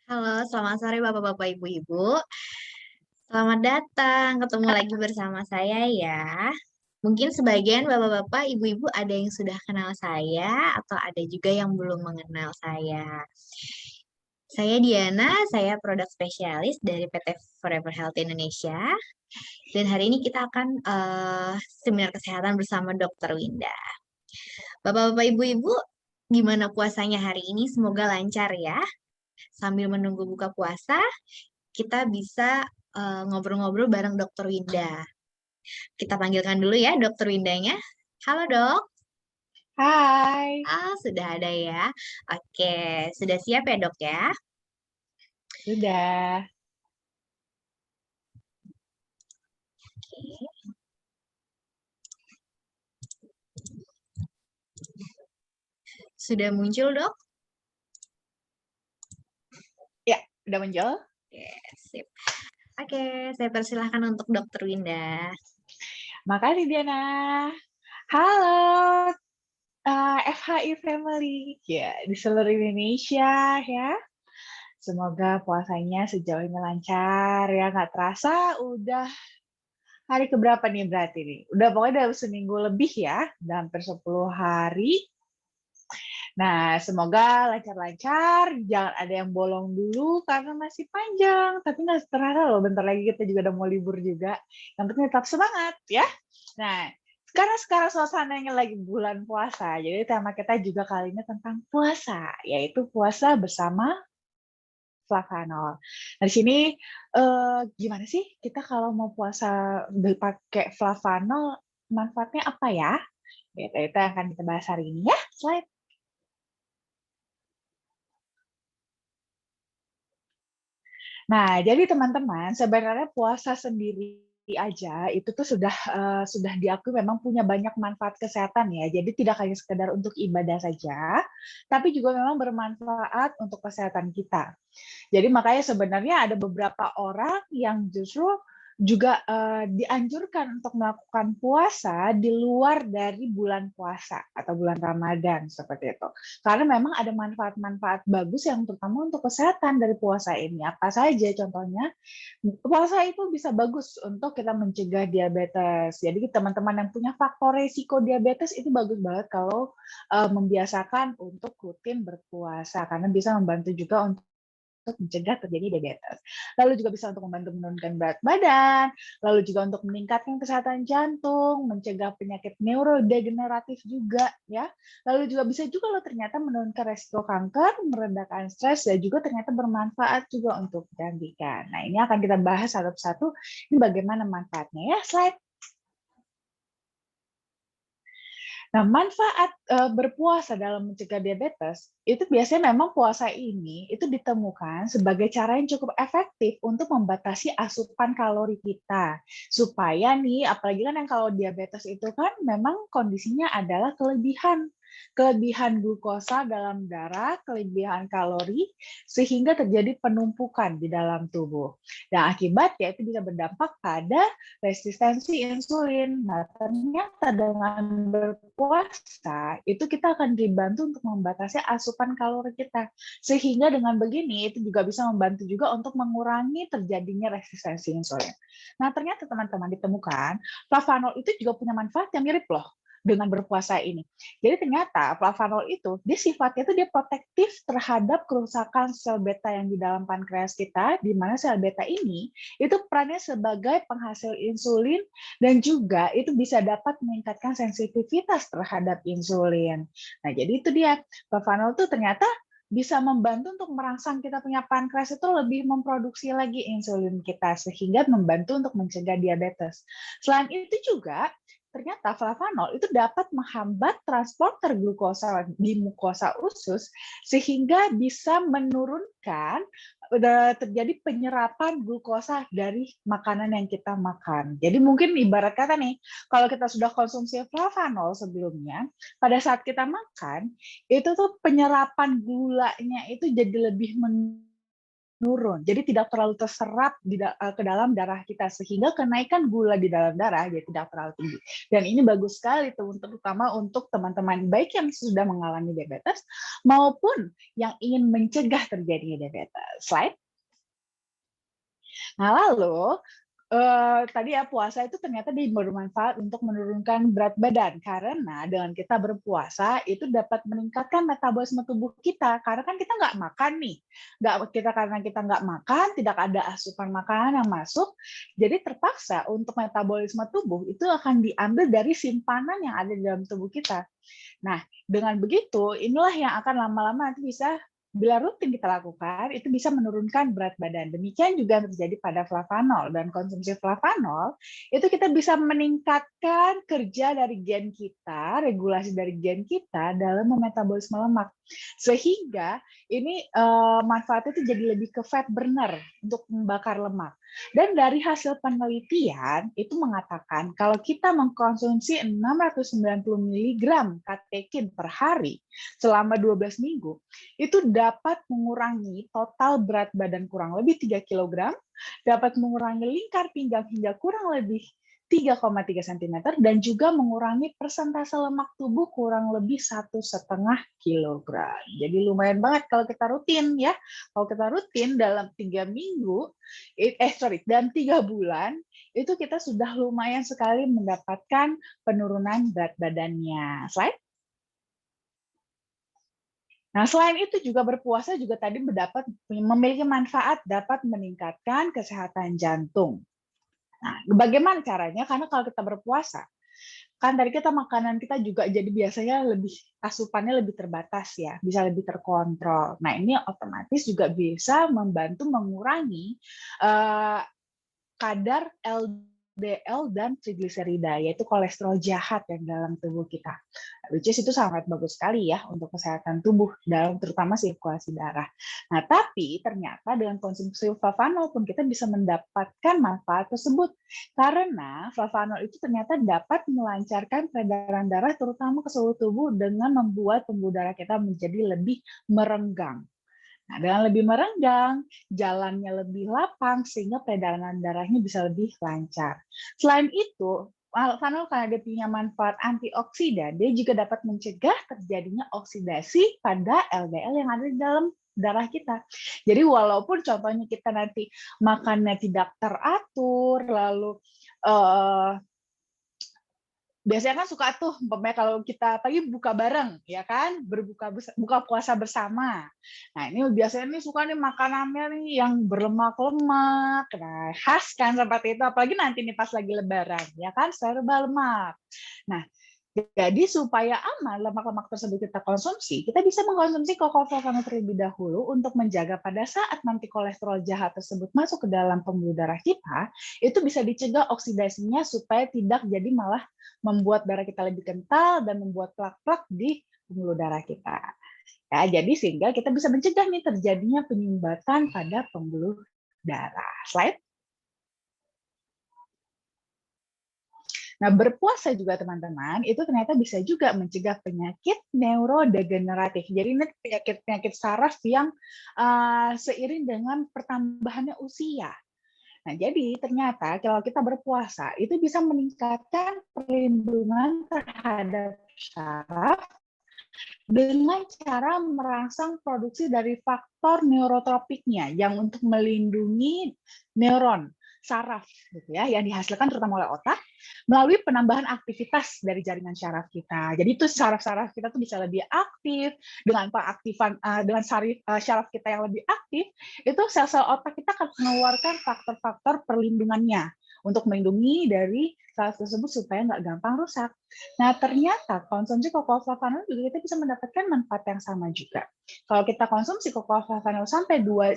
Halo, selamat sore Bapak-bapak, Ibu-ibu. Selamat datang, ketemu lagi bersama saya ya. Mungkin sebagian Bapak-bapak, Ibu-ibu ada yang sudah kenal saya atau ada juga yang belum mengenal saya. Saya Diana, saya produk spesialis dari PT Forever Health Indonesia. Dan hari ini kita akan seminar kesehatan bersama Dr. Winda. Bapak-bapak, Ibu-ibu, gimana puasanya hari ini? Semoga lancar ya. Sambil menunggu buka puasa, kita bisa ngobrol-ngobrol bareng Dokter Winda. Kita panggilkan dulu ya Dokter Windanya. Halo dok. Hai, Sudah ada ya. Oke, sudah siap ya dok ya? sudah. Oke. Sudah muncul dok? Ya, udah muncul. Oke, sip. Oke, saya persilahkan untuk Dokter Winda. Makasih, Diana. Halo, FHI Family. Ya, di seluruh Indonesia ya. Semoga puasanya sejauh ini lancar ya. Nggak terasa udah hari keberapa nih berarti nih? Udah pokoknya udah seminggu lebih ya. Udah hampir 10 hari. Nah, semoga lancar-lancar, jangan ada yang bolong dulu karena masih panjang. Tapi nggak terasa loh, bentar lagi kita juga udah mau libur juga. Yang penting tetap semangat ya. Nah, karena sekarang suasananya lagi bulan puasa, jadi tema kita juga kali ini tentang puasa, yaitu puasa bersama flavanol. Nah, di sini gimana sih kita kalau mau puasa pakai flavanol, manfaatnya apa ya? Itu yang akan kita bahas hari ini ya. Slide. Nah, jadi teman-teman, sebenarnya puasa sendiri aja itu tuh sudah diakui memang punya banyak manfaat kesehatan ya. Jadi tidak hanya sekedar untuk ibadah saja, tapi juga memang bermanfaat untuk kesehatan kita. Jadi makanya sebenarnya ada beberapa orang yang justru juga dianjurkan untuk melakukan puasa di luar dari bulan puasa atau bulan Ramadan seperti itu. Karena memang ada manfaat-manfaat bagus yang terutama untuk kesehatan dari puasa ini. Apa saja contohnya? Puasa itu bisa bagus untuk kita mencegah diabetes. Jadi teman-teman yang punya faktor resiko diabetes itu bagus banget kalau membiasakan untuk rutin berpuasa karena bisa membantu juga untuk mencegah terjadi diabetes. Lalu juga bisa untuk membantu menurunkan berat badan, lalu juga untuk meningkatkan kesehatan jantung, mencegah penyakit neurodegeneratif juga ya. Lalu juga bisa juga loh ternyata menurunkan resiko kanker, meredakan stres dan juga ternyata bermanfaat juga untuk kecantikan. Nah, ini akan kita bahas satu persatu ini bagaimana manfaatnya ya. Slide. Nah, manfaat berpuasa dalam mencegah diabetes itu biasanya memang puasa ini itu ditemukan sebagai cara yang cukup efektif untuk membatasi asupan kalori kita. Supaya nih, apalagi kan yang kalau diabetes itu kan memang kondisinya adalah kelebihan glukosa dalam darah, kelebihan kalori, sehingga terjadi penumpukan di dalam tubuh. Dan akibatnya itu bisa berdampak pada resistensi insulin. Nah, ternyata dengan berpuasa itu kita akan dibantu untuk membatasi asupan kalori kita. Sehingga dengan begini itu juga bisa membantu juga untuk mengurangi terjadinya resistensi insulin. Nah, ternyata teman-teman ditemukan flavanol itu juga punya manfaat yang mirip loh dengan berpuasa ini. Jadi ternyata flavanol itu dia sifatnya itu dia protektif terhadap kerusakan sel beta yang di dalam pankreas kita, di mana sel beta ini itu perannya sebagai penghasil insulin dan juga itu bisa dapat meningkatkan sensitivitas terhadap insulin. Nah, jadi itu dia. Flavanol itu ternyata bisa membantu untuk merangsang kita punya pankreas itu lebih memproduksi lagi insulin kita sehingga membantu untuk mencegah diabetes. Selain itu juga ternyata flavanol itu dapat menghambat transporter glukosa di mukosa usus sehingga bisa menurunkan terjadi penyerapan glukosa dari makanan yang kita makan. Jadi mungkin ibarat kata nih, kalau kita sudah konsumsi flavanol sebelumnya, pada saat kita makan, itu tuh penyerapan gulanya itu jadi lebih menurun. Jadi tidak terlalu terserap ke dalam darah kita sehingga kenaikan gula di dalam darah jadi tidak terlalu tinggi. Dan ini bagus sekali terutama untuk teman-teman baik yang sudah mengalami diabetes maupun yang ingin mencegah terjadinya diabetes. Slide. Nah, lalu tadi ya puasa itu ternyata bermanfaat untuk menurunkan berat badan karena dengan kita berpuasa itu dapat meningkatkan metabolisme tubuh kita karena kan kita nggak makan nih, karena kita nggak makan tidak ada asupan makanan yang masuk, jadi terpaksa untuk metabolisme tubuh itu akan diambil dari simpanan yang ada di dalam tubuh kita. Nah, dengan begitu inilah yang akan lama-lama nanti bisa bila rutin kita lakukan, itu bisa menurunkan berat badan. Demikian juga terjadi pada flavanol. Dan konsumsi flavanol, itu kita bisa meningkatkan kerja dari gen kita, regulasi dari gen kita dalam memetabolisme lemak. Sehingga ini manfaatnya itu jadi lebih ke fat burner untuk membakar lemak. Dan dari hasil penelitian itu mengatakan kalau kita mengkonsumsi 690 mg katekin per hari selama 12 minggu, itu dapat mengurangi total berat badan kurang lebih 3 kg, dapat mengurangi lingkar pinggang hingga kurang lebih 3,3 cm, dan juga mengurangi persentase lemak tubuh kurang lebih 1,5 kg. Jadi lumayan banget kalau kita rutin ya. Kalau kita rutin dalam 3 minggu, dan 3 bulan, itu kita sudah lumayan sekali mendapatkan penurunan berat badannya. Slide. Nah, selain itu juga berpuasa juga tadi memiliki manfaat dapat meningkatkan kesehatan jantung. Nah, bagaimana caranya? Karena kalau kita berpuasa, kan dari makanan kita juga jadi biasanya asupannya lebih terbatas ya, bisa lebih terkontrol. Nah, ini otomatis juga bisa membantu mengurangi kadar LDL dan trigliserida, yaitu kolesterol jahat yang dalam tubuh kita. Which is itu sangat bagus sekali ya untuk kesehatan tubuh, terutama sirkulasi darah. Nah, tapi ternyata dengan konsumsi flavanol pun kita bisa mendapatkan manfaat tersebut. Karena flavanol itu ternyata dapat melancarkan peredaran darah terutama ke seluruh tubuh dengan membuat pembuluh darah kita menjadi lebih merenggang. Nah, dengan lebih merenggang, jalannya lebih lapang, sehingga peredaran darahnya bisa lebih lancar. Selain itu, flavanol karena dia punya manfaat antioksidan, dia juga dapat mencegah terjadinya oksidasi pada LDL yang ada di dalam darah kita. Jadi walaupun contohnya kita nanti makannya tidak teratur, lalu biasanya kan suka tuh kalau kita pagi buka bareng ya kan, buka puasa bersama. Nah, ini biasanya nih suka nih makanannya nih yang berlemak-lemak. Nah, khas kan seperti itu, apalagi nanti nih pas lagi lebaran ya kan, serba lemak. Nah, jadi supaya aman lemak-lemak tersebut kita konsumsi, kita bisa mengkonsumsi flavanol terlebih dahulu untuk menjaga pada saat nanti kolesterol jahat tersebut masuk ke dalam pembuluh darah kita, itu bisa dicegah oksidasinya supaya tidak jadi malah membuat darah kita lebih kental dan membuat plak-plak di pembuluh darah kita. Ya, jadi sehingga kita bisa mencegah nih terjadinya penyumbatan pada pembuluh darah. Slide. Nah, berpuasa juga teman-teman, itu ternyata bisa juga mencegah penyakit neurodegeneratif. Jadi ini penyakit-penyakit saraf yang seiring dengan pertambahannya usia. Nah, jadi ternyata kalau kita berpuasa, itu bisa meningkatkan perlindungan terhadap saraf dengan cara merangsang produksi dari faktor neurotropiknya yang untuk melindungi neuron saraf gitu ya, yang dihasilkan terutama oleh otak melalui penambahan aktivitas dari jaringan syaraf kita. Jadi itu saraf-saraf kita tuh bisa lebih aktif dengan pengaktifan dengan syaraf kita yang lebih aktif, itu sel-sel otak kita akan mengeluarkan faktor-faktor perlindungannya untuk melindungi dari saraf tersebut supaya nggak gampang rusak. Nah, ternyata konsumsi flavanol juga kita bisa mendapatkan manfaat yang sama juga. Kalau kita konsumsi flavanol sampai 1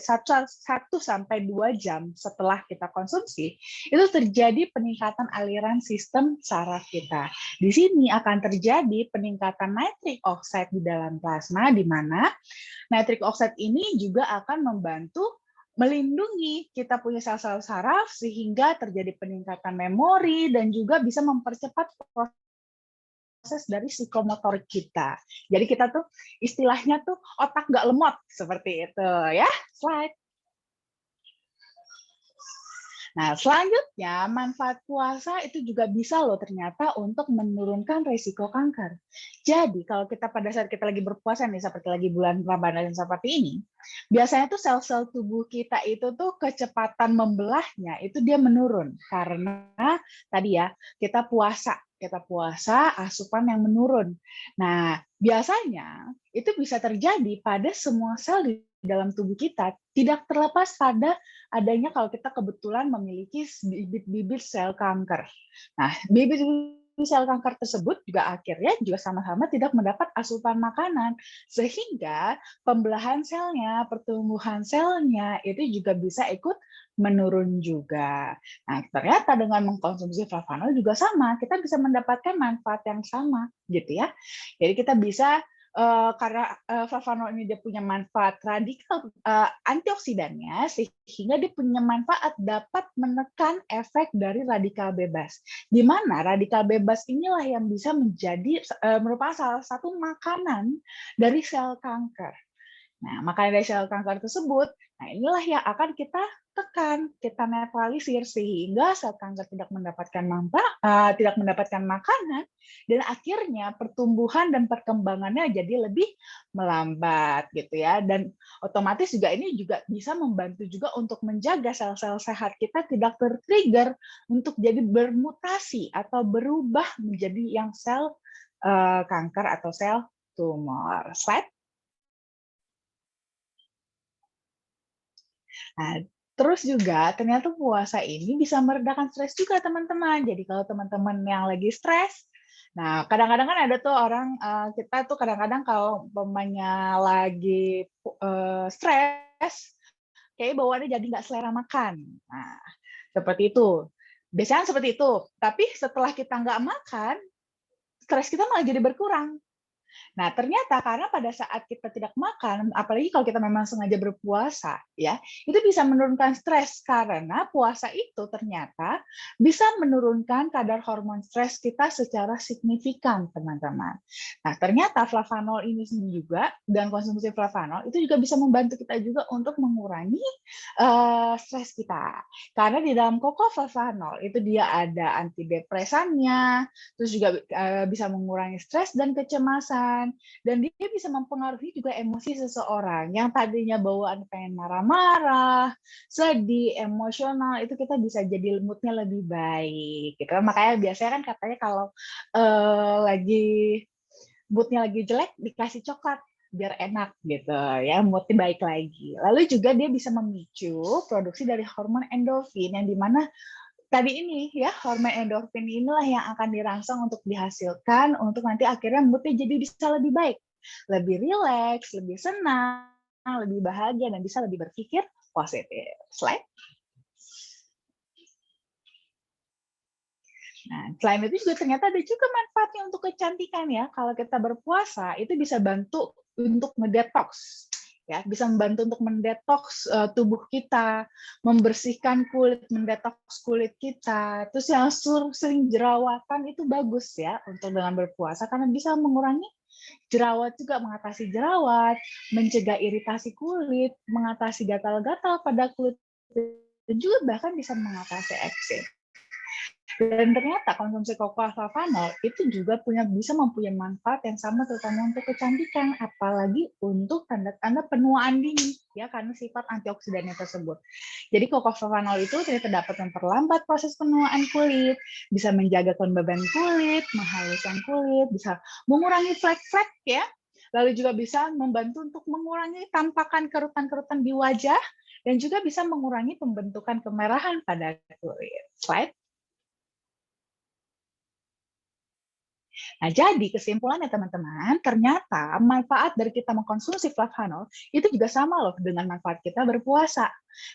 sampai 2 jam setelah kita konsumsi, itu terjadi peningkatan aliran sistem saraf kita. Di sini akan terjadi peningkatan nitric oxide di dalam plasma, di mana nitric oxide ini juga akan membantu melindungi kita punya sel-sel saraf sehingga terjadi peningkatan memori dan juga bisa mempercepat proses dari psikomotorik kita. Jadi kita tuh istilahnya tuh otak nggak lemot seperti itu ya. Slide. Nah, selanjutnya manfaat puasa itu juga bisa loh ternyata untuk menurunkan risiko kanker. Jadi kalau kita pada saat kita lagi berpuasa nih, seperti lagi bulan Ramadan seperti ini, biasanya tuh sel-sel tubuh kita itu tuh kecepatan membelahnya itu dia menurun karena tadi ya kita puasa asupan yang menurun. Nah, biasanya itu bisa terjadi pada semua sel di dalam tubuh kita, tidak terlepas pada adanya kalau kita kebetulan memiliki bibit-bibit sel kanker. Nah, bibit-bibit sel kanker tersebut juga akhirnya juga sama-sama tidak mendapat asupan makanan, sehingga pembelahan selnya, pertumbuhan selnya itu juga bisa ikut menurun juga. Nah, ternyata dengan mengkonsumsi flavanol juga sama, kita bisa mendapatkan manfaat yang sama, gitu ya. Jadi kita bisa karena flavanol ini dia punya manfaat radikal antioksidannya, sehingga dia punya manfaat dapat menekan efek dari radikal bebas. Di mana radikal bebas inilah yang bisa menjadi merupakan salah satu makanan dari sel kanker. Nah, makanan dari sel kanker tersebut, nah inilah yang akan kita tekan, kita netralisir sehingga sel kanker tidak mendapatkan tidak mendapatkan makanan dan akhirnya pertumbuhan dan perkembangannya jadi lebih melambat gitu ya. Dan otomatis juga ini juga bisa membantu juga untuk menjaga sel-sel sehat kita tidak tertrigger untuk jadi bermutasi atau berubah menjadi yang sel kanker atau sel tumor. Slide. Nah, terus juga ternyata puasa ini bisa meredakan stres juga teman-teman. Jadi kalau teman-teman yang lagi stres, nah kadang-kadang kan ada tuh orang kita tuh kadang-kadang kalau umpamanya lagi stres, kayak bawaannya jadi nggak selera makan. Nah, seperti itu. Biasanya seperti itu. Tapi setelah kita nggak makan, stres kita malah jadi berkurang. Nah, ternyata karena pada saat kita tidak makan, apalagi kalau kita memang sengaja berpuasa, ya, itu bisa menurunkan stres karena puasa itu ternyata bisa menurunkan kadar hormon stres kita secara signifikan, teman-teman. Nah, ternyata flavanol ini juga dan konsumsi flavanol itu juga bisa membantu kita juga untuk mengurangi stres kita. Karena di dalam koko flavanol itu dia ada antidepresannya, terus juga bisa mengurangi stres dan kecemasan, dan dia bisa mempengaruhi juga emosi seseorang yang tadinya bawaan pengen marah-marah, sedih, emosional, itu kita bisa jadi moodnya lebih baik gitu. Makanya biasanya kan katanya kalau lagi moodnya lagi jelek dikasih coklat biar enak gitu ya, moodnya baik lagi. Lalu juga dia bisa memicu produksi dari hormon endorfin yang dimana tadi ini ya, hormon endorfin inilah yang akan dirangsang untuk dihasilkan untuk nanti akhirnya moodnya jadi bisa lebih baik, lebih rileks, lebih senang, lebih bahagia, dan bisa lebih berpikir positif. Slide. Nah, selain itu juga ternyata ada juga manfaatnya untuk kecantikan ya. Kalau kita berpuasa itu bisa bantu untuk ngedetox. Ya, bisa membantu untuk mendetoks tubuh kita, membersihkan kulit, mendetoks kulit kita. Terus yang sering jerawatan itu bagus ya untuk dengan berpuasa karena bisa mengurangi jerawat juga, mengatasi jerawat, mencegah iritasi kulit, mengatasi gatal-gatal pada kulit, dan juga bahkan bisa mengatasi eksem. Dan ternyata konsumsi cocoa flavanol itu juga bisa mempunyai manfaat yang sama terutama untuk kecantikan, apalagi untuk tanda-tanda penuaan dini ya karena sifat antioksidannya tersebut. Jadi cocoa flavanol itu ternyata dapat memperlambat proses penuaan kulit, bisa menjaga kelembaban kulit, menghaluskan kulit, bisa mengurangi flek-flek ya. Lalu juga bisa membantu untuk mengurangi tampakan kerutan-kerutan di wajah dan juga bisa mengurangi pembentukan kemerahan pada kulit. Slide. Nah, jadi kesimpulannya teman-teman, ternyata manfaat dari kita mengkonsumsi flavanol itu juga sama loh dengan manfaat kita berpuasa.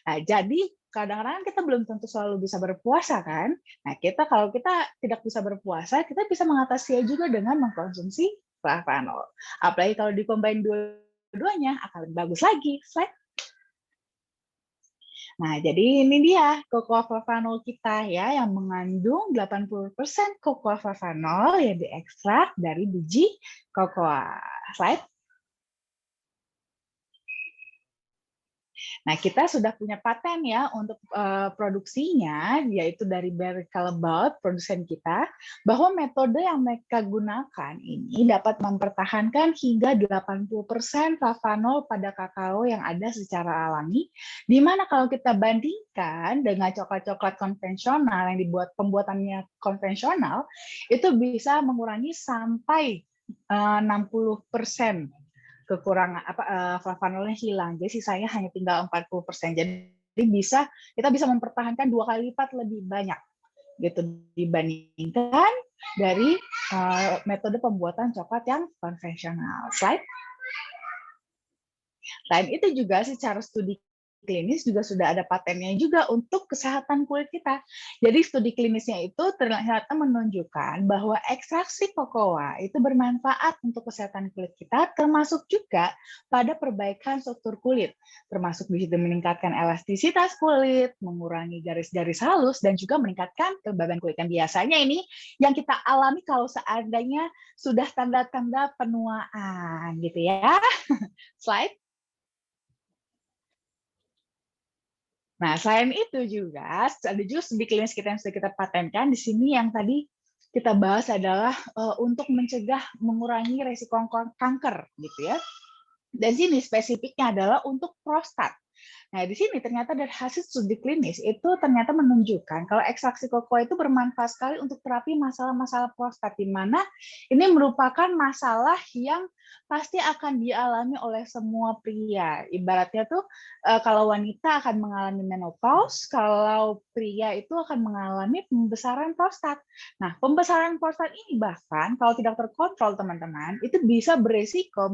Nah, jadi kadang-kadang kita belum tentu selalu bisa berpuasa kan? Nah, kalau kita tidak bisa berpuasa, kita bisa mengatasinya juga dengan mengkonsumsi flavanol. Apalagi kalau dikombin dua-duanya akan lebih bagus lagi. Slide. Nah, jadi ini dia cocoa flavanol kita ya yang mengandung 80% cocoa flavanol yang diekstrak dari biji cocoa. Slide. Nah, kita sudah punya paten ya untuk produksinya, yaitu dari Barry Callebaut, produsen kita, bahwa metode yang mereka gunakan ini dapat mempertahankan hingga 80% flavanol pada kakao yang ada secara alami, di mana kalau kita bandingkan dengan coklat-coklat konvensional yang pembuatannya konvensional, itu bisa mengurangi sampai 60% kekurangan flavanolnya hilang. Jadi sisanya hanya tinggal 40%. Jadi kita bisa mempertahankan 2 kali lipat lebih banyak gitu dibandingkan dari metode pembuatan coklat yang konvensional. Slide. Selain itu juga secara studi klinis juga sudah ada patennya juga untuk kesehatan kulit kita. Jadi studi klinisnya itu ternyata menunjukkan bahwa ekstraksi kokoa itu bermanfaat untuk kesehatan kulit kita, termasuk juga pada perbaikan struktur kulit, termasuk bisa meningkatkan elastisitas kulit, mengurangi garis-garis halus, dan juga meningkatkan kelembaban kulit. Yang biasanya ini yang kita alami kalau seandainya sudah tanda-tanda penuaan gitu ya. Slide. Nah, selain itu juga ada juga studi klinis kita yang sudah kita patenkan di sini yang tadi kita bahas adalah untuk mencegah mengurangi resiko kanker gitu ya. Dan sini spesifiknya adalah untuk prostat. Nah, di sini ternyata dari hasil studi klinis itu ternyata menunjukkan kalau ekstraksi kokoa itu bermanfaat sekali untuk terapi masalah-masalah prostat, di mana ini merupakan masalah yang pasti akan dialami oleh semua pria. Ibaratnya tuh kalau wanita akan mengalami menopause, kalau pria itu akan mengalami pembesaran prostat. Nah, pembesaran prostat ini bahkan kalau tidak terkontrol teman-teman, itu bisa beresiko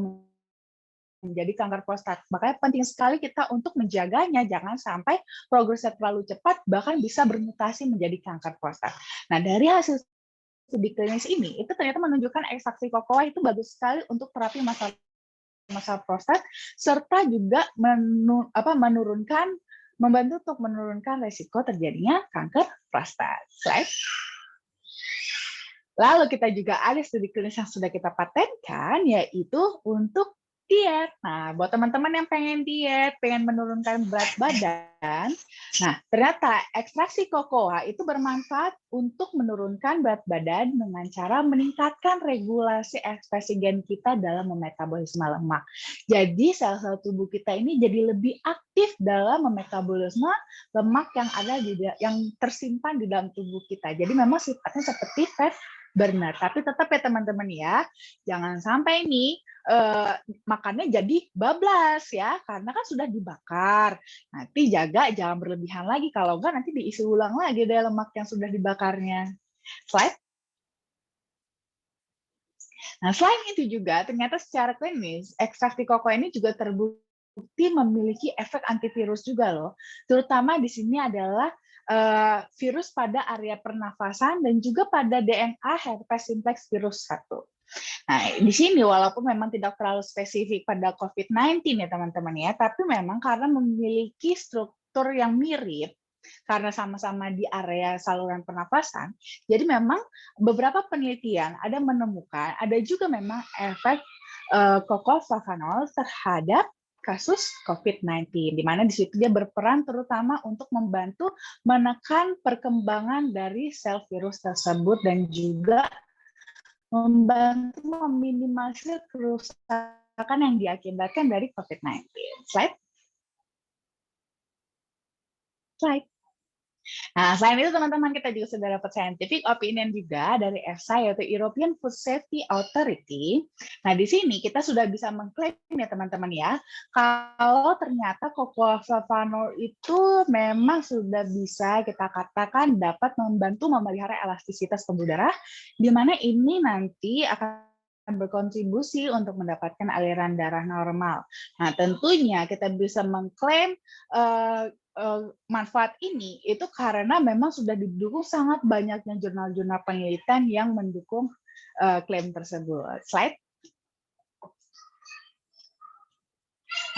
menjadi kanker prostat. Makanya penting sekali kita untuk menjaganya, jangan sampai progresnya terlalu cepat, bahkan bisa bermutasi menjadi kanker prostat. Nah, dari hasil studi klinis ini, itu ternyata menunjukkan ekstraksi kokoa itu bagus sekali untuk terapi masalah prostat, serta juga membantu untuk menurunkan resiko terjadinya kanker prostat. Slide. Lalu kita juga ada studi klinis yang sudah kita patenkan, yaitu untuk diet. Nah, buat teman-teman yang pengen diet, pengen menurunkan berat badan, nah ternyata ekstraksi kokoa itu bermanfaat untuk menurunkan berat badan dengan cara meningkatkan regulasi ekspresi gen kita dalam memetabolisme lemak. Jadi sel-sel tubuh kita ini jadi lebih aktif dalam memetabolisme lemak yang ada yang tersimpan di dalam tubuh kita. Jadi memang sifatnya seperti fat burner. Tapi tetap ya teman-teman ya, jangan sampai nih makannya jadi bablas ya, karena kan sudah dibakar. Nanti jaga jangan berlebihan lagi, kalau enggak nanti diisi ulang lagi deh lemak yang sudah dibakarnya. Slide. Nah, selain itu juga ternyata secara klinis ekstraksi kokoa ini juga terbukti memiliki efek antivirus juga loh. Terutama di sini adalah virus pada area pernafasan dan juga pada DNA herpes simplex virus 1. Nah, di sini walaupun memang tidak terlalu spesifik pada COVID-19 ya teman-teman ya, tapi memang karena memiliki struktur yang mirip, karena sama-sama di area saluran pernafasan, jadi memang beberapa penelitian ada menemukan, ada juga memang efek kokoflavanol terhadap kasus COVID-19, di mana di situ dia berperan terutama untuk membantu menekan perkembangan dari sel virus tersebut dan juga membantu meminimalisir kerusakan yang diakibatkan dari COVID-19. Slide. Slide. Nah, selain itu teman-teman kita juga sudah dapat scientific opinion juga dari EFSA yaitu European Food Safety Authority. Nah, di sini kita sudah bisa mengklaim ya teman-teman ya, kalau ternyata cocoa flavanol itu memang sudah bisa kita katakan dapat membantu memelihara elastisitas pembuluh darah, di mana ini nanti akan berkontribusi untuk mendapatkan aliran darah normal. Nah, tentunya kita bisa mengklaim manfaat ini itu karena memang sudah didukung sangat banyaknya jurnal-jurnal penelitian yang mendukung klaim tersebut. Slide.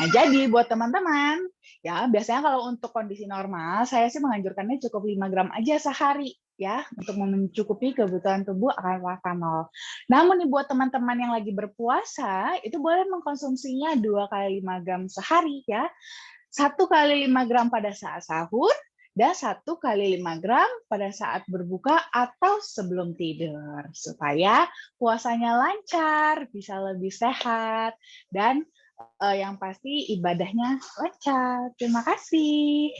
Nah, jadi buat teman-teman, ya biasanya kalau untuk kondisi normal, saya sih menganjurkannya cukup 5 gram aja sehari ya untuk mencukupi kebutuhan tubuh akan flavanol. Namun nih buat teman-teman yang lagi berpuasa, itu boleh mengkonsumsinya 2 kali 5 gram sehari ya. 1 kali 5 gram pada saat sahur, dan 1 kali 5 gram pada saat berbuka atau sebelum tidur. Supaya puasanya lancar, bisa lebih sehat, dan yang pasti ibadahnya lancar. Terima kasih.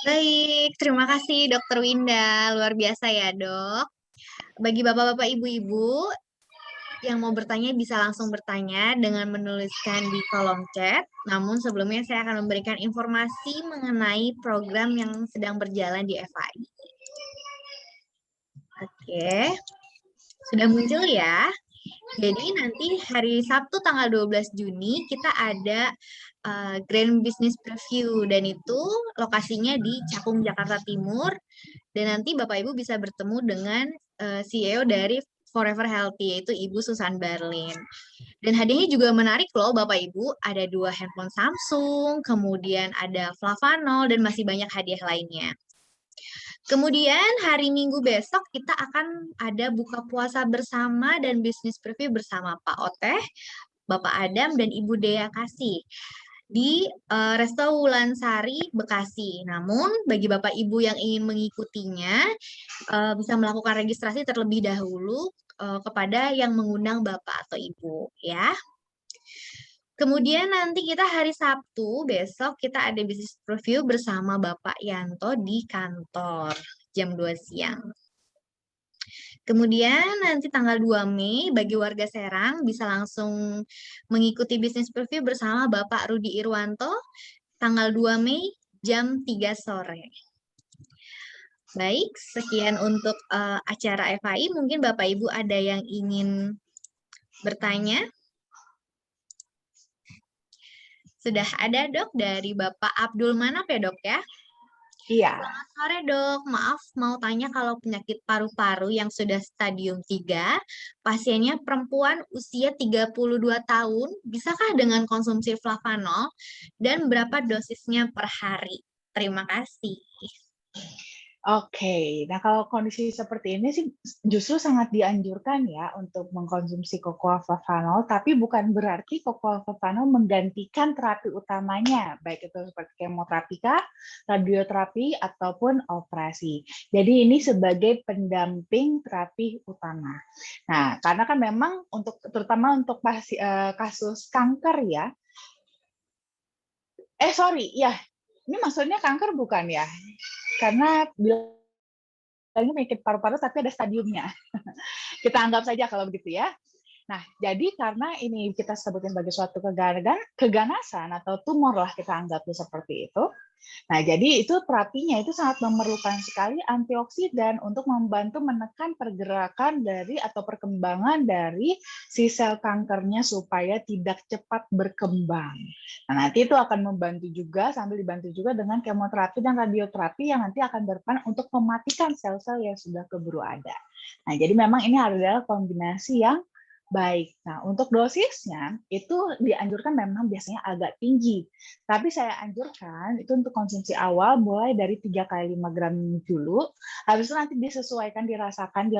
Baik, terima kasih Dokter Winda. Luar biasa ya, Dok. Bagi bapak-bapak, ibu-ibu yang mau bertanya bisa langsung bertanya dengan menuliskan di kolom chat. Namun sebelumnya saya akan memberikan informasi mengenai program yang sedang berjalan di FAI. Oke, sudah muncul ya. Jadi nanti hari Sabtu tanggal 12 Juni kita ada Grand Business Preview dan itu lokasinya di Cakung, Jakarta Timur. Dan nanti Bapak Ibu bisa bertemu dengan CEO dari Forever Healthy, yaitu Ibu Susan Berlin. Dan hadiahnya juga menarik loh Bapak Ibu, ada 2 handphone Samsung, kemudian ada Flavanol, dan masih banyak hadiah lainnya. Kemudian hari Minggu besok kita akan ada buka puasa bersama dan bisnis preview bersama Pak Oteh, Bapak Adam, dan Ibu Dea Kasih di Resto Wulansari, Bekasi. Namun, bagi Bapak Ibu yang ingin mengikutinya, bisa melakukan registrasi terlebih dahulu kepada yang mengundang Bapak atau Ibu, ya. Kemudian nanti kita hari Sabtu, besok kita ada bisnis review bersama Bapak Yanto di kantor, jam 2 siang. Kemudian nanti tanggal 2 Mei, bagi warga Serang bisa langsung mengikuti bisnis review bersama Bapak Rudi Irwanto, tanggal 2 Mei, jam 3 sore. Baik, sekian untuk acara FAI. Mungkin Bapak Ibu ada yang ingin bertanya? Sudah ada, Dok, dari Bapak Abdul Manap ya, Dok, ya? Iya. Selamat sore, Dok. Maaf, mau tanya kalau penyakit paru-paru yang sudah stadium 3, pasiennya perempuan usia 32 tahun, bisakah dengan konsumsi Flavanol? Dan berapa dosisnya per hari? Terima kasih. Oke, nah kalau kondisi seperti ini sih justru sangat dianjurkan ya untuk mengkonsumsi Cocoa Flavanol, tapi bukan berarti Cocoa Flavanol menggantikan terapi utamanya, baik itu seperti kemoterapika, radioterapi, ataupun operasi. Jadi ini sebagai pendamping terapi utama. Nah, karena kan memang terutama untuk kasus kanker ya, ini maksudnya kanker bukan ya? Karena bilangnya penyakit paru-paru tapi ada stadiumnya. Kita anggap saja kalau begitu ya. Nah, jadi karena ini kita sebutin sebagai suatu keganasan atau tumor lah kita anggapnya seperti itu. Nah, jadi itu terapinya itu sangat memerlukan sekali antioksidan untuk membantu menekan pergerakan dari atau perkembangan dari si sel kankernya supaya tidak cepat berkembang. Nah, nanti itu akan membantu juga sambil dibantu juga dengan kemoterapi dan radioterapi yang nanti akan berperan untuk mematikan sel-sel yang sudah keburu ada. Nah, jadi memang ini adalah kombinasi yang baik. Nah, untuk dosisnya itu dianjurkan memang biasanya agak tinggi. Tapi saya anjurkan itu untuk konsumsi awal mulai dari 3 kali 5 gram dulu. Habis itu nanti disesuaikan, dirasakan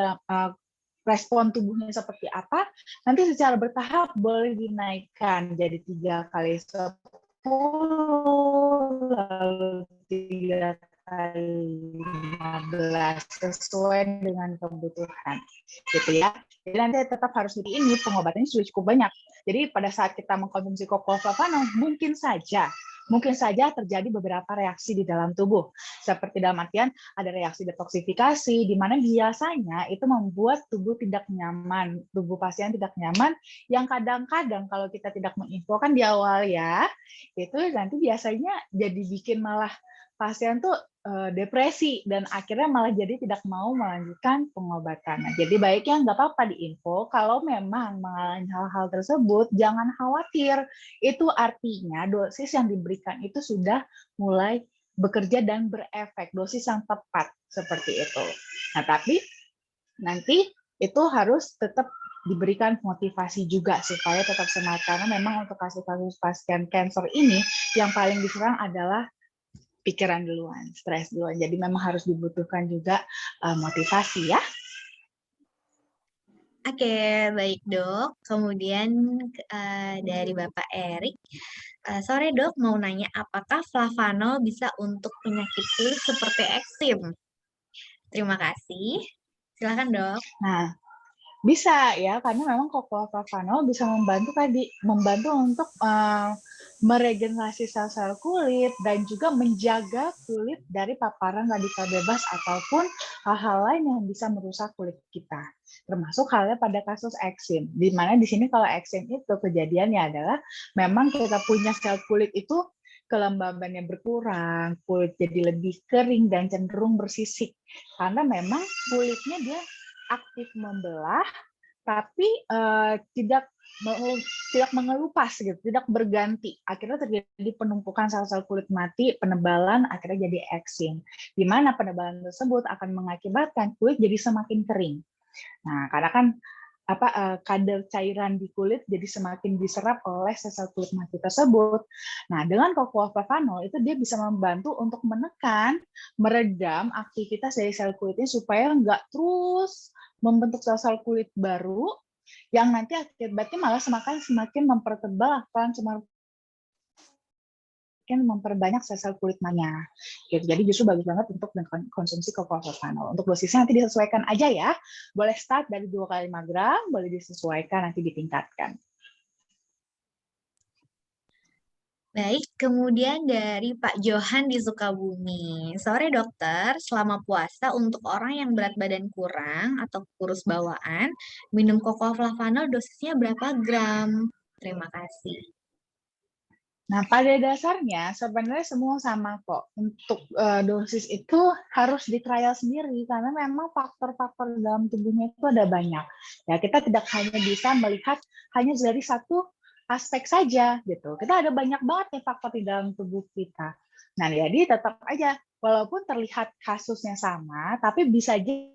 respon tubuhnya seperti apa. Nanti secara bertahap boleh dinaikkan jadi 3 kali 10, lalu 3 kali 15 sesuai dengan kebutuhan gitu ya. Jadi nanti tetap harus seperti ini, pengobatannya sudah cukup banyak. Jadi pada saat kita mengkonsumsi Cocoa Flavanol mungkin saja terjadi beberapa reaksi di dalam tubuh. Seperti dalam artian ada reaksi detoksifikasi di mana biasanya itu membuat tubuh tidak nyaman, tubuh pasien tidak nyaman yang kadang-kadang kalau kita tidak menginfokan di awal ya, itu nanti biasanya jadi bikin malah pasien tuh depresi dan akhirnya malah jadi tidak mau melanjutkan pengobatan. Nah, jadi baiknya nggak apa-apa diinfo kalau memang mengalami hal-hal tersebut, jangan khawatir. Itu artinya dosis yang diberikan itu sudah mulai bekerja dan berefek, dosis yang tepat seperti itu. Nah, tapi nanti itu harus tetap diberikan motivasi juga supaya tetap semangat karena memang untuk kasus-kasus pasien kanker ini yang paling diserang adalah pikiran duluan, stres duluan. Jadi memang harus dibutuhkan juga motivasi ya. Oke, baik dok. Kemudian dari Bapak Erik, sore dok mau nanya apakah flavanol bisa untuk penyakit kulit seperti eksim? Terima kasih. Silakan dok. Nah, bisa ya, karena memang cocoa flavanol bisa membantu untuk meregenerasi sel-sel kulit dan juga menjaga kulit dari paparan radikal bebas ataupun hal-hal lain yang bisa merusak kulit kita. Termasuk halnya pada kasus eksim, di mana di sini kalau eksim itu kejadiannya adalah memang kita punya sel kulit itu kelembabannya berkurang, kulit jadi lebih kering dan cenderung bersisik karena memang kulitnya dia aktif membelah tapi tidak mengelupas gitu, tidak berganti. Akhirnya terjadi penumpukan sel-sel kulit mati, penebalan akhirnya jadi eksim. Di mana penebalan tersebut akan mengakibatkan kulit jadi semakin kering. Nah, karena kan kadar cairan di kulit jadi semakin diserap oleh sel-sel kulit mati tersebut. Nah, dengan cocoa flavanol itu dia bisa membantu untuk menekan, meredam aktivitas dari sel kulitnya supaya nggak terus membentuk sel-sel kulit baru yang nanti akibatnya malah semakin mempertebal memperbanyak sel-sel kulit manya. Gitu. Jadi justru bagus banget untuk konsumsi cocoa flavanol. Untuk dosisnya nanti disesuaikan aja ya. Boleh start dari 2 kali 5 gram, boleh disesuaikan nanti ditingkatkan. Baik, kemudian dari Pak Johan di Sukabumi. Sore dokter, selama puasa untuk orang yang berat badan kurang atau kurus bawaan, minum cocoa flavanol dosisnya berapa gram? Terima kasih. Nah, pada dasarnya sebenarnya semua sama kok. Untuk dosis itu harus di trial sendiri karena memang faktor-faktor dalam tubuhnya itu ada banyak. Ya, kita tidak hanya bisa melihat hanya dari satu aspek saja gitu. Kita ada banyak banget nih faktor di dalam tubuh kita. Nah, jadi tetap aja walaupun terlihat kasusnya sama, tapi bisa jadi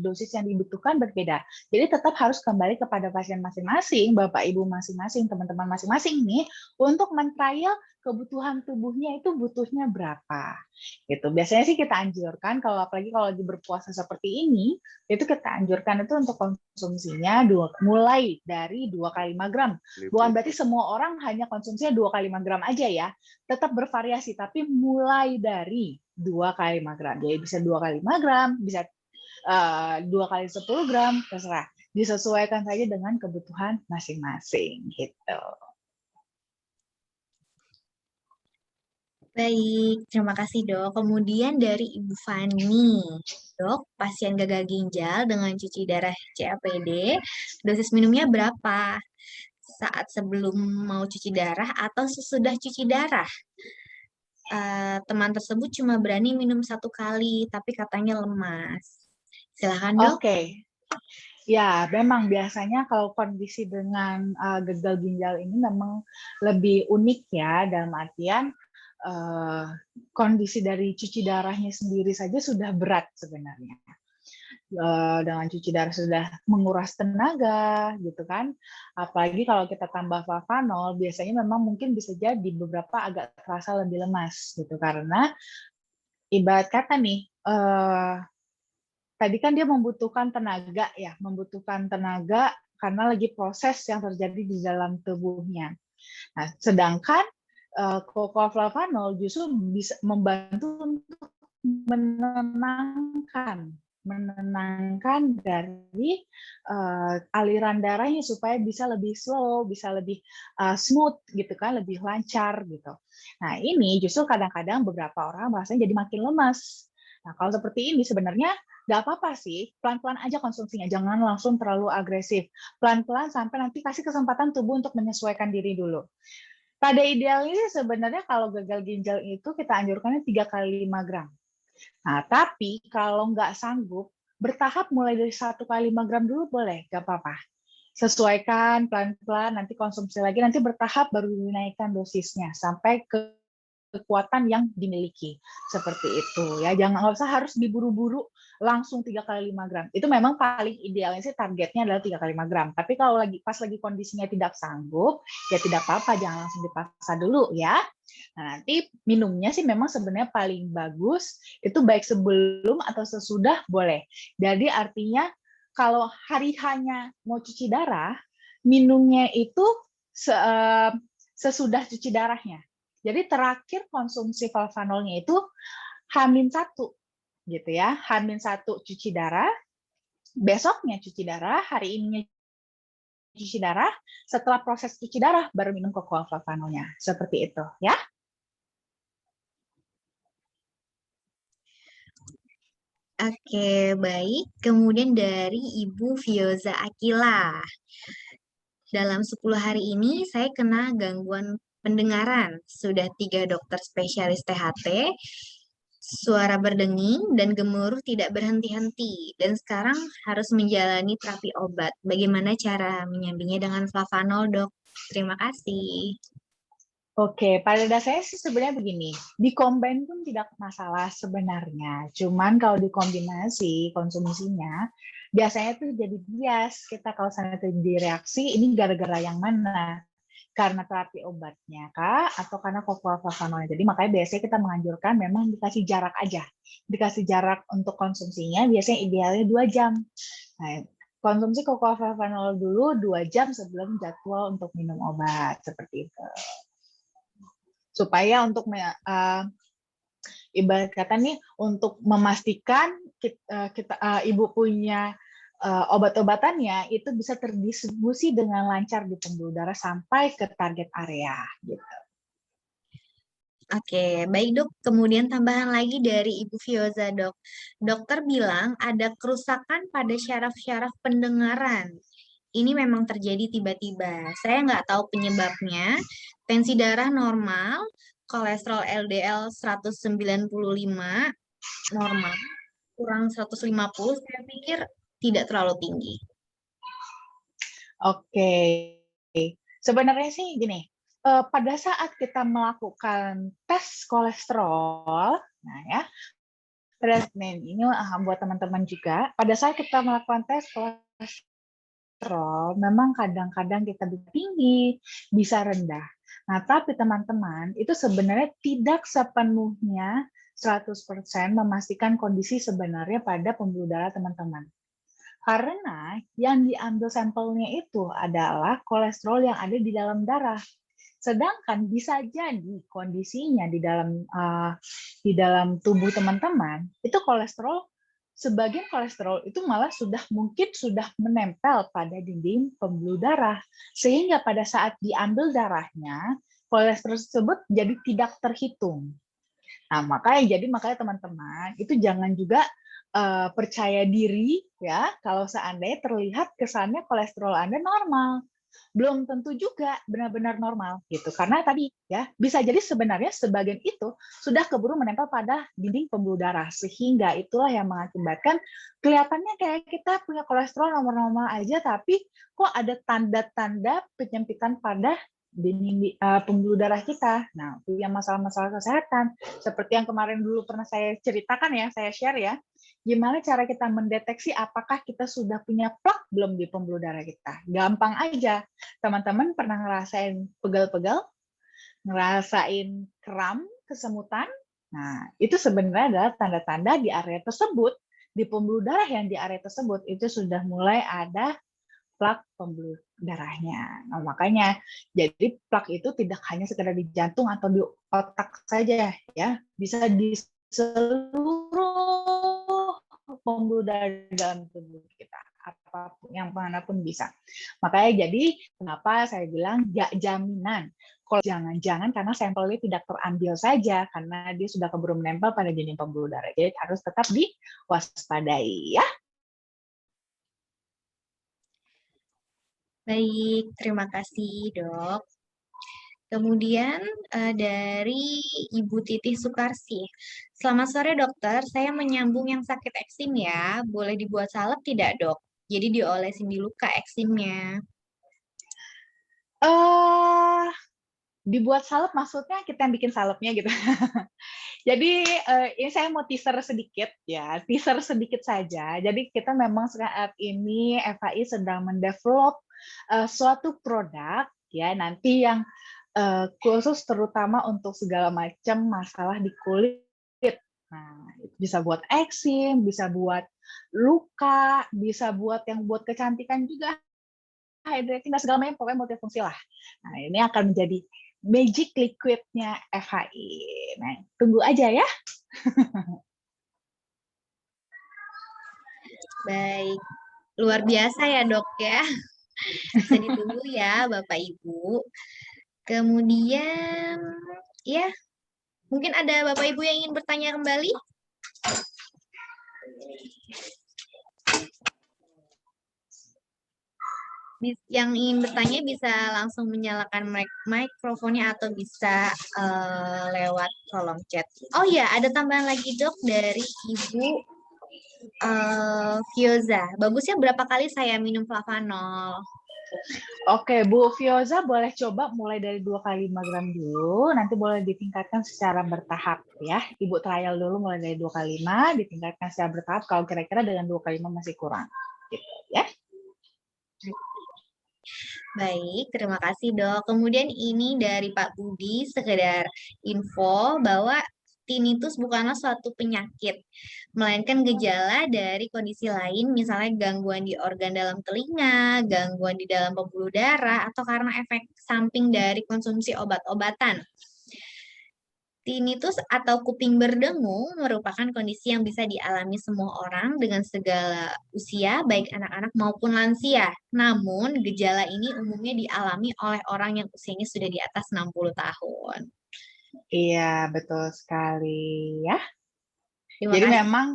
dosis yang dibutuhkan berbeda. Jadi tetap harus kembali kepada pasien masing-masing, Bapak Ibu masing-masing, teman-teman masing-masing nih untuk men-trial kebutuhan tubuhnya itu butuhnya berapa. Gitu. Biasanya sih kita anjurkan apalagi kalau lagi berpuasa seperti ini, itu kita anjurkan itu untuk konsumsinya mulai dari 2 kali 5 gram. Bukan berarti semua orang hanya konsumsinya 2 kali 5 gram aja ya. Tetap bervariasi, tapi mulai dari 2 kali 5 gram. Jadi bisa 2 kali 5 gram, bisa 2 kali 10 gram, terserah. Disesuaikan saja dengan kebutuhan masing-masing gitu. Baik, terima kasih dok. Kemudian dari Ibu Fani, dok, pasien gagal ginjal dengan cuci darah CAPD, dosis minumnya berapa? Saat sebelum mau cuci darah atau sesudah cuci darah? Teman tersebut cuma berani minum 1 kali, tapi katanya lemas. Silahkan dok. Oke. Ya, memang biasanya kalau kondisi dengan gagal ginjal ini memang lebih unik ya, dalam artian kondisi dari cuci darahnya sendiri saja sudah berat sebenarnya. Dengan cuci darah sudah menguras tenaga, gitu kan. Apalagi kalau kita tambah flavanol, biasanya memang mungkin bisa jadi beberapa agak terasa lebih lemas, gitu. Karena ibarat kata nih, tadi kan dia membutuhkan tenaga ya, membutuhkan tenaga karena lagi proses yang terjadi di dalam tubuhnya. Nah, sedangkan cocoa flavanol justru bisa membantu untuk menenangkan dari aliran darahnya supaya bisa lebih slow, bisa lebih smooth gitu kan, lebih lancar gitu. Nah, ini justru kadang-kadang beberapa orang merasanya jadi makin lemas. Nah, kalau seperti ini sebenarnya nggak apa-apa sih, pelan-pelan aja konsumsinya, jangan langsung terlalu agresif. Pelan-pelan sampai nanti kasih kesempatan tubuh untuk menyesuaikan diri dulu. Pada idealnya sebenarnya kalau gagal ginjal itu kita anjurkannya 3 kali 5 gram. Nah, tapi kalau nggak sanggup, bertahap mulai dari 1 kali 5 gram dulu boleh, nggak apa-apa. Sesuaikan pelan-pelan, nanti konsumsi lagi, nanti bertahap baru dinaikkan dosisnya sampai ke kekuatan yang dimiliki seperti itu ya, jangan nggak usah harus diburu-buru langsung 3 kali 5 gram. Itu memang paling idealnya sih targetnya adalah 3 kali 5 gram. Tapi kalau pas lagi kondisinya tidak sanggup, ya tidak apa-apa, jangan langsung dipaksa dulu ya. Nah, nanti minumnya sih memang sebenarnya paling bagus itu baik sebelum atau sesudah boleh. Jadi artinya kalau hari hanya mau cuci darah, minumnya itu sesudah cuci darahnya. Jadi terakhir konsumsi flavanolnya itu H-1 gitu ya. H-1 cuci darah, besoknya cuci darah, hari ini cuci darah, setelah proses cuci darah baru minum cocoa flavanolnya. Seperti itu ya. Oke, baik. Kemudian dari Ibu Fioza Akila. Dalam 10 hari ini saya kena gangguan pendengaran. Sudah 3 dokter spesialis THT, suara berdenging dan gemuruh tidak berhenti-henti. Dan sekarang harus menjalani terapi obat. Bagaimana cara menyambinya dengan flavanol, dok? Terima kasih. Oke, pada dasarnya sih sebenarnya begini, dikombin pun tidak masalah sebenarnya. Cuman kalau dikombinasi konsumsinya, biasanya tuh jadi bias. Kita kalau misalnya terjadi reaksi, ini gara-gara yang mana? Karena terapi obatnya kah? Atau karena cocoa flavanolnya? Jadi makanya biasanya kita menganjurkan memang dikasih jarak aja. Dikasih jarak untuk konsumsinya, biasanya idealnya 2 jam. Nah, konsumsi cocoa flavanol dulu 2 jam sebelum jadwal untuk minum obat. Seperti itu. Supaya untuk ibarat kata nih untuk memastikan ibu punya obat-obatannya itu bisa terdistribusi dengan lancar di pembuluh darah sampai ke target area gitu. Oke, baik dok. Kemudian tambahan lagi dari Ibu Fioza, dok. Dokter bilang ada kerusakan pada syaraf-syaraf pendengaran. Ini memang terjadi tiba-tiba. Saya nggak tahu penyebabnya. Tensi darah normal, kolesterol LDL 195 normal, kurang 150, saya pikir tidak terlalu tinggi. Oke, sebenarnya sih gini, pada saat kita melakukan tes kolesterol, nah ya, ini buat teman-teman juga, pada saat kita melakukan tes kolesterol, memang kadang-kadang kita bisa tinggi, bisa rendah. Nah, tapi teman-teman, itu sebenarnya tidak sepenuhnya 100% memastikan kondisi sebenarnya pada pembuluh darah teman-teman. Karena yang diambil sampelnya itu adalah kolesterol yang ada di dalam darah. Sedangkan bisa jadi kondisinya di dalam tubuh teman-teman itu sebagian kolesterol itu malah mungkin sudah menempel pada dinding pembuluh darah sehingga pada saat diambil darahnya kolesterol tersebut jadi tidak terhitung. Nah, makanya teman-teman itu jangan juga percaya diri ya kalau seandainya terlihat kesannya kolesterol Anda normal. Belum tentu juga benar-benar normal gitu. Karena tadi ya bisa jadi sebenarnya sebagian itu sudah keburu menempel pada dinding pembuluh darah sehingga itulah yang mengakibatkan kelihatannya kayak kita punya kolesterol normal-normal aja tapi kok ada tanda-tanda penyempitan pada dinding pembuluh darah kita. Nah, punya masalah-masalah kesehatan seperti yang kemarin dulu pernah saya ceritakan ya, saya share ya. Gimana cara kita mendeteksi apakah kita sudah punya plak belum di pembuluh darah kita? Gampang aja. Teman-teman pernah ngerasain pegal-pegal? Ngerasain kram, kesemutan? Nah, itu sebenarnya adalah tanda-tanda di area tersebut, di pembuluh darah yang di area tersebut, itu sudah mulai ada plak pembuluh darahnya. Nah, makanya jadi plak itu tidak hanya sekedar di jantung atau di otak saja ya, bisa di seluruh pembuluh darah dalam tubuh kita. Apapun yang manapun bisa. Makanya jadi kenapa saya bilang gak jaminan. Kalau jangan-jangan karena sampelnya tidak terambil saja karena dia sudah keburu menempel pada dinding pembuluh darah. Jadi harus tetap diwaspadai ya. Baik, terima kasih dok. Kemudian dari Ibu Titih Sukarsih. Selamat sore dokter, saya menyambung yang sakit eksim ya. Boleh dibuat salep tidak dok? Jadi diolesin di luka eksimnya. Dibuat salep maksudnya kita yang bikin salepnya gitu. Jadi ini saya mau teaser sedikit ya, teaser sedikit saja. Jadi kita memang saat ini FHI sedang mendevelop suatu produk ya nanti yang khusus terutama untuk segala macam masalah di kulit. Nah, itu bisa buat eksim, bisa buat luka, bisa buat yang buat kecantikan juga, hydrating dan segala macam, pokoknya multifungsi lah. Nah, ini akan menjadi magic liquidnya FHI. Nah, tunggu aja ya. Baik, luar biasa ya dok ya. Bisa ditunggu ya Bapak Ibu. Kemudian ya mungkin ada Bapak Ibu yang ingin bertanya kembali. Yang ingin bertanya bisa langsung menyalakan mikrofonnya atau bisa lewat kolom chat. Oh ya, ada tambahan lagi dok dari Ibu Fioza. Bagusnya berapa kali saya minum flavanol? Oke, Bu Fioza boleh coba mulai dari 2 kali 5 gram dulu, nanti boleh ditingkatkan secara bertahap ya. Ibu trial dulu mulai dari 2 kali 5, ditingkatkan secara bertahap kalau kira-kira dengan 2 kali 5 masih kurang. Gitu ya. Baik, terima kasih dok. Kemudian ini dari Pak Budi, sekedar info bahwa tinnitus bukanlah suatu penyakit, melainkan gejala dari kondisi lain, misalnya gangguan di organ dalam telinga, gangguan di dalam pembuluh darah, atau karena efek samping dari konsumsi obat-obatan. Tinnitus atau kuping berdengung merupakan kondisi yang bisa dialami semua orang dengan segala usia, baik anak-anak maupun lansia. Namun, gejala ini umumnya dialami oleh orang yang usianya sudah di atas 60 tahun. Iya, betul sekali ya. Terima Jadi kasih. memang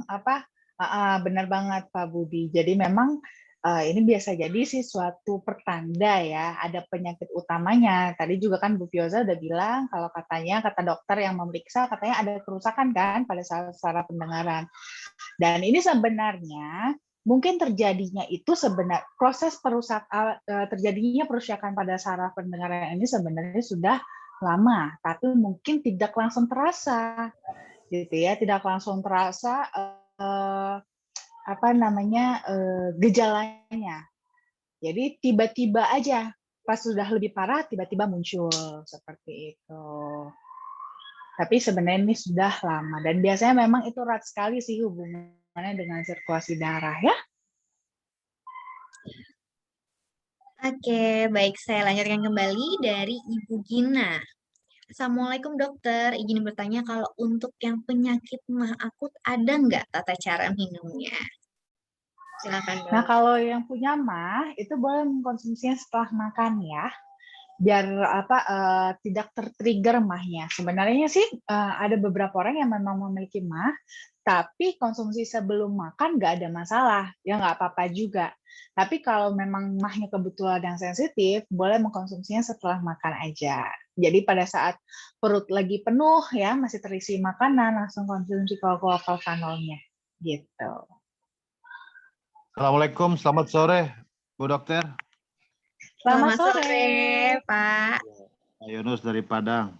benar banget Pak Budi. Jadi memang ini biasa jadi sih suatu pertanda ya, ada penyakit utamanya. Tadi juga kan Bu Fioza udah bilang kalau katanya kata dokter yang memeriksa katanya ada kerusakan kan pada saraf pendengaran. Dan ini sebenarnya mungkin terjadinya itu proses terjadinya perusakan pada saraf pendengaran ini sebenarnya sudah lama, tapi mungkin tidak langsung terasa, gitu ya, tidak langsung terasa gejalanya. Jadi tiba-tiba aja pas sudah lebih parah tiba-tiba muncul seperti itu. Tapi sebenarnya ini sudah lama dan biasanya memang itu erat sekali sih hubungannya dengan sirkulasi darah ya. Oke, baik. Saya lanjutkan kembali dari Ibu Gina. Assalamualaikum dokter, izin bertanya kalau untuk yang penyakit mah akut ada nggak tata cara minumnya? Silakan Nah, dok. kalau yang punya mah itu boleh mengkonsumsinya setelah makan ya. Biar tidak tertrigger mahnya. Sebenarnya sih ada beberapa orang yang memang memiliki mah, tapi konsumsi sebelum makan nggak ada masalah, ya nggak apa-apa juga. Tapi kalau memang mahnya kebetulan yang sensitif, boleh mengkonsumsinya setelah makan aja. Jadi pada saat perut lagi penuh ya, masih terisi makanan, langsung konsumsi flavanolnya gitu. Assalamualaikum, selamat sore, Bu Dokter. Selamat Selamat sore. sore, Pak. Pak Yunus dari Padang.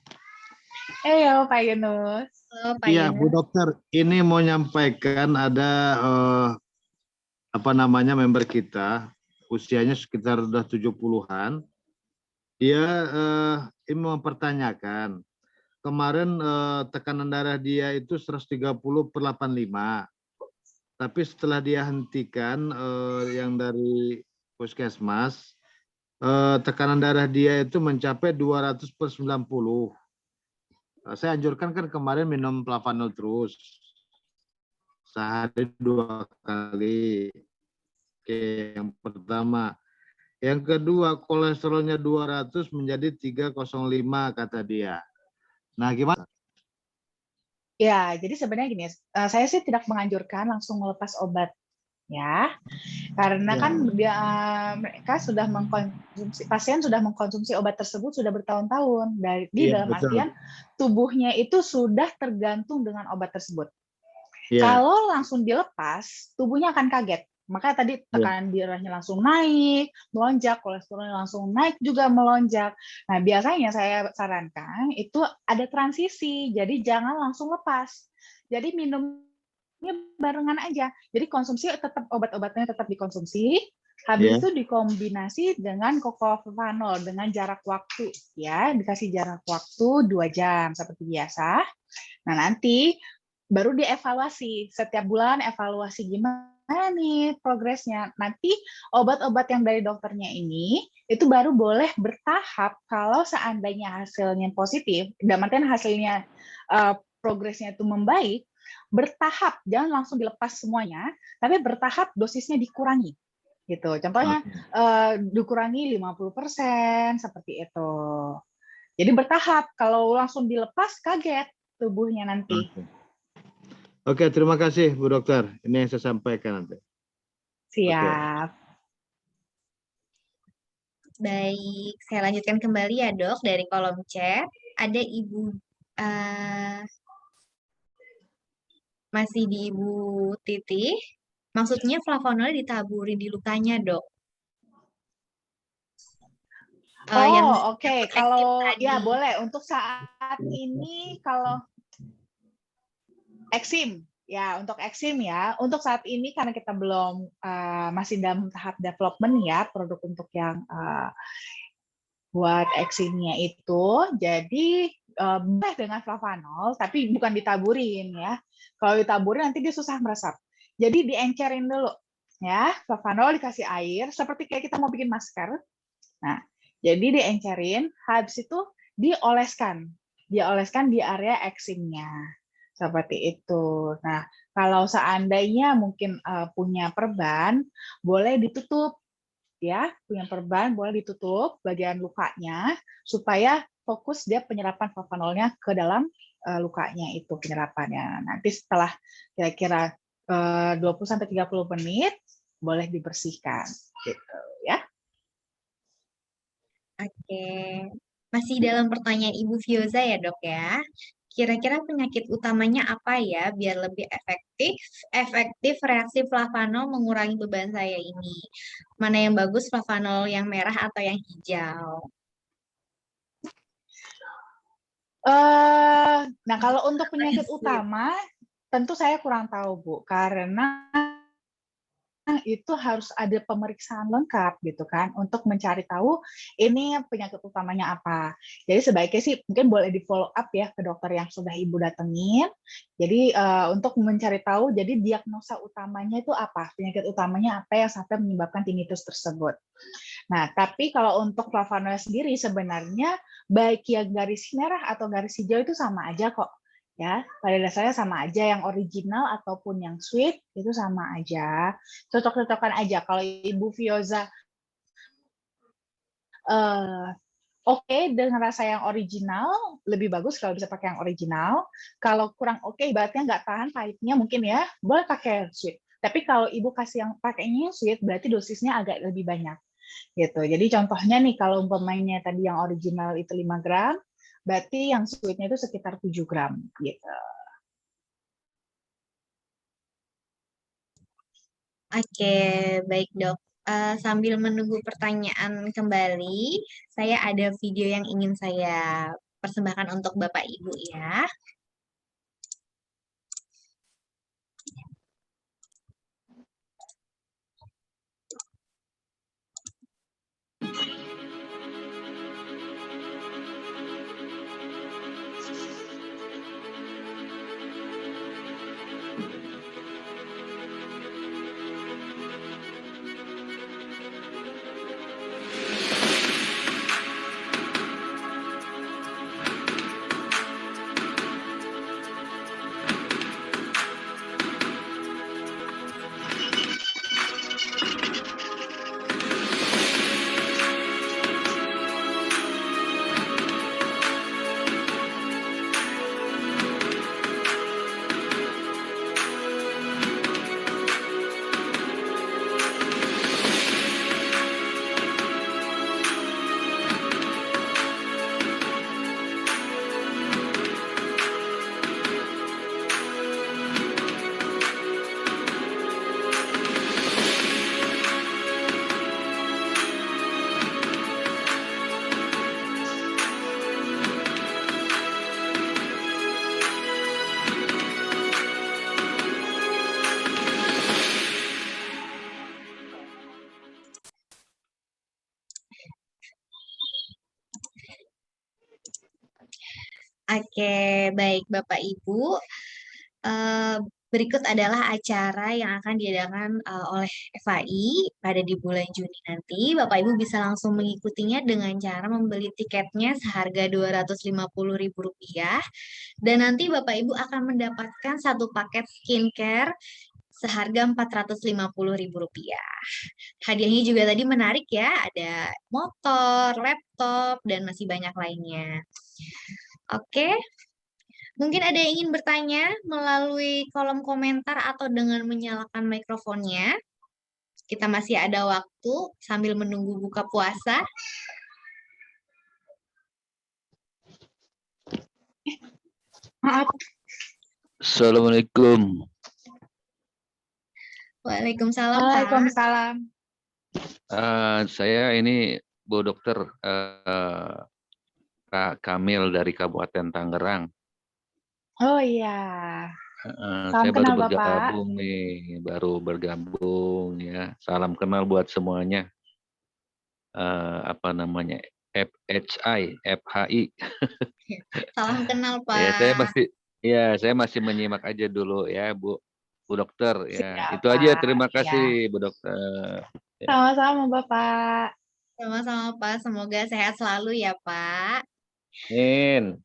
Pak Yunus. Halo, Pak Iya, Bu Yunus. Dokter, ini mau nyampaikan ada member kita, usianya sekitar udah 70-an. Dia ini mempertanyakan, kemarin tekanan darah dia itu 130/85. Tapi setelah dia hentikan yang dari puskesmas, tekanan darah dia itu mencapai 200/90. Saya anjurkan kan kemarin minum flavanol terus. Sehari 2 kali. Oke, yang pertama. Yang kedua, kolesterolnya 200 menjadi 305 kata dia. Nah, gimana? Ya, jadi sebenarnya gini, saya sih tidak menganjurkan langsung melepas obat ya, karena Ya. kan mereka sudah pasien sudah mengkonsumsi obat tersebut sudah bertahun-tahun, Iya, dalam betul. artian tubuhnya itu sudah tergantung dengan obat tersebut. Ya. Kalau langsung dilepas, tubuhnya akan kaget. Makanya tadi tekanan darahnya langsung naik, melonjak, kolesterolnya langsung naik juga melonjak. Nah, biasanya saya sarankan itu ada transisi, jadi jangan langsung lepas. Jadi minumnya barengan aja. Jadi konsumsi tetap obat-obatnya tetap dikonsumsi, habis itu dikombinasi dengan flavanol dengan jarak waktu ya, dikasih jarak waktu 2 jam seperti biasa. Nah, nanti baru dievaluasi setiap bulan, evaluasi gimana nih progresnya. Nanti obat-obat yang dari dokternya ini itu baru boleh bertahap kalau seandainya hasilnya positif, dalam artian hasilnya progresnya itu membaik, bertahap, jangan langsung dilepas semuanya, tapi bertahap dosisnya dikurangi. Gitu. Contohnya dikurangi 50% seperti itu. Jadi bertahap, kalau langsung dilepas kaget tubuhnya nanti. Oke, terima kasih Bu Dokter. Ini yang saya sampaikan nanti. Siap. Baik, saya lanjutkan kembali ya Dok dari kolom chat. Ada Ibu masih di Ibu Titi. Maksudnya flavonoid ditaburi di lukanya Dok. Oke. Kalau ya boleh untuk saat ini kalau eksim. Ya, untuk eksim ya. Untuk saat ini karena kita belum masih dalam tahap development ya produk untuk yang buat eksimnya itu. Jadi boleh dengan flavanol, tapi bukan ditaburin ya. Kalau ditaburin nanti dia susah meresap. Jadi diencerin dulu ya. Flavanol dikasih air seperti kayak kita mau bikin masker. Nah, jadi diencerin, habis itu dioleskan di area eksimnya. Seperti itu. Nah, kalau seandainya mungkin punya perban, boleh ditutup ya, punya perban boleh ditutup bagian lukanya supaya fokus dia penyerapan flavanolnya ke dalam lukanya itu penyerapannya. Nanti setelah kira-kira 20-30 menit boleh dibersihkan gitu ya. Oke, masih dalam pertanyaan Ibu Fioza ya Dok ya. Kira-kira penyakit utamanya apa ya biar lebih efektif reaksi flavanol mengurangi beban saya ini. Mana yang bagus, flavanol yang merah atau yang hijau? Nah, kalau untuk penyakit utama, tentu saya kurang tahu Bu, karena itu harus ada pemeriksaan lengkap gitu kan untuk mencari tahu ini penyakit utamanya apa. Jadi sebaiknya sih mungkin boleh di follow up ya ke dokter yang sudah Ibu datengin. Jadi untuk mencari tahu jadi diagnosa utamanya itu apa, penyakit utamanya apa yang sampai menyebabkan tinnitus tersebut. Nah, tapi kalau untuk flavanol sendiri sebenarnya baik yang garis merah atau garis hijau itu sama aja kok. Ya, pada dasarnya sama aja yang original ataupun yang sweet itu sama aja. Cocok-cocokan aja. Kalau Ibu Fioza oke dengan rasa yang original, lebih bagus kalau bisa pakai yang original. Kalau kurang oke, ibaratnya nggak tahan pahitnya mungkin ya, boleh pakai sweet. Tapi kalau Ibu kasih yang pakainya sweet, berarti dosisnya agak lebih banyak. Gitu. Jadi contohnya nih, kalau umpamanya tadi yang original itu 5 gram, berarti yang sweetnya itu sekitar 7 gram. Gitu. Oke, baik Dok. Sambil menunggu pertanyaan kembali, saya ada video yang ingin saya persembahkan untuk Bapak Ibu ya. Oke, baik Bapak Ibu. Berikut adalah acara yang akan diadakan oleh FAI pada di bulan Juni nanti. Bapak Ibu bisa langsung mengikutinya dengan cara membeli tiketnya seharga Rp250.000. Dan nanti Bapak Ibu akan mendapatkan satu paket skincare seharga Rp450.000. Hadiahnya juga tadi menarik ya, ada motor, laptop, dan masih banyak lainnya. Oke. Mungkin ada yang ingin bertanya melalui kolom komentar atau dengan menyalakan mikrofonnya. Kita masih ada waktu sambil menunggu buka puasa. Assalamualaikum. Waalaikumsalam, Pak. Waalaikumsalam. Saya ini Bu Dokter Kak Kamil dari Kabupaten Tangerang. Oh iya. Saya baru kenal, Bapak. bergabung nih, baru bergabung ya. Salam kenal buat semuanya. Apa namanya? FHI. Salam kenal, Pak. Ya, saya masih menyimak aja dulu ya, Bu Dokter ya. Siap, Itu aja, Pak. terima Iya. kasih Bu Dokter. Sama-sama, Bapak. Sama-sama, Pak. Semoga sehat selalu ya, Pak. Amin.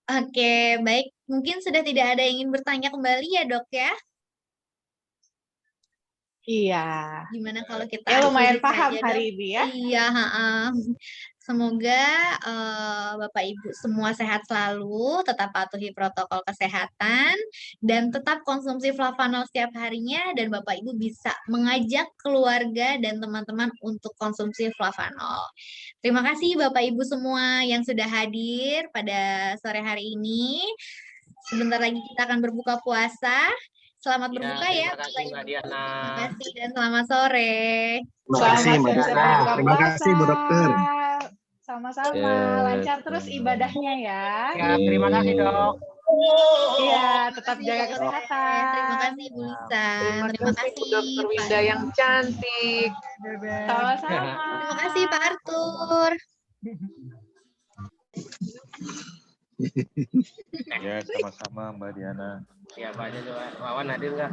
Oke, baik. Mungkin sudah tidak ada yang ingin bertanya kembali ya, Dok ya? Iya. Gimana kalau kita Ya lumayan akhiri paham saja, Dok? hari ini ya. Iya, semoga Bapak Ibu semua sehat selalu, tetap patuhi protokol kesehatan, dan tetap konsumsi flavanol setiap harinya, dan Bapak Ibu bisa mengajak keluarga dan teman-teman untuk konsumsi flavanol. Terima kasih Bapak Ibu semua yang sudah hadir pada sore hari ini. Sebentar lagi kita akan berbuka puasa. Selamat berbuka ya, Bapak Ibu. Terima kasih dan selamat sore. Terima kasih, Mbak Diana. Terima kasih, Bu Dokter. Sama-sama. Lancar terus ibadahnya ya. Ya, terima kasih, Dok. Iya, tetap jaga kesehatan. Terima kasih Bu Lisa. Terima kasih Bu Dokter Pak Winda yang cantik. Sama-sama. Terima kasih Pak Arthur. Ya, sama-sama Mbak Diana. Ya, Pak Wawan hadir nggak?